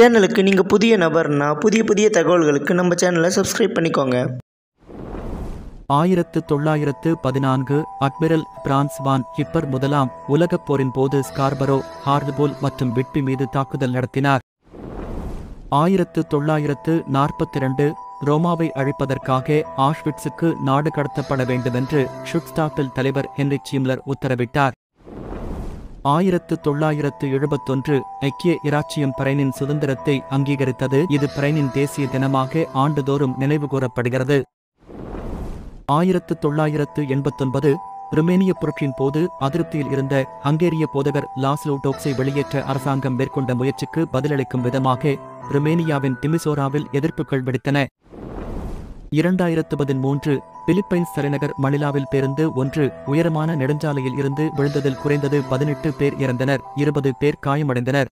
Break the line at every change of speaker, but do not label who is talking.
சேனலுக்கு நீங்கள் புதிய நபர்னா புதிய தகவல்களுக்கு நம்ம சேனலை சப்ஸ்கிரைப் பண்ணிக்கோங்க.
1914 அட்மிரல் பிரான்ஸ் வான் ஹிப்பர் முதலாம் உலகப் போரின் போது ஸ்கார்பரோ, ஹார்ட்பூல் மற்றும் விட்பி மீது தாக்குதல் நடத்தினார். 1942 ரோமாவை அழிப்பதற்காக ஆஷ்விட்ஸுக்கு நாடு கடத்தப்பட வேண்டுமென்று ஷுட்ஸ்டாஃபில் தலைவர் ஹென்ரிச் ஹிம்லர் உத்தரவிட்டார். 1971 ஐக்கிய இராச்சியம் பரைனின் சுதந்திரத்தை அங்கீகரித்தது. இது பரைனின் தேசிய தினமாக ஆண்டுதோறும் நினைவுகூரப்படுகிறது. 1989 ருமேனிய புரட்சியின் போது அதிருப்தியில் இருந்த ஹங்கேரிய போதகர் லாஸ்லோ டோக்ஸை வெளியேற்ற அரசாங்கம் மேற்கொண்ட முயற்சிக்கு பதிலளிக்கும் விதமாக ருமேனியாவின் டிமிசோராவில் எதிர்ப்புகள் வெடித்தன. 2013 பிலிப்பைன்ஸ் தலைநகர் மணிலாவில் பேருந்து ஒன்று உயரமான நெடுஞ்சாலையில் இருந்து விழுந்ததில் குறைந்தது 18 பேர் இறந்தனர், 20 பேர் காயமடைந்தனர்.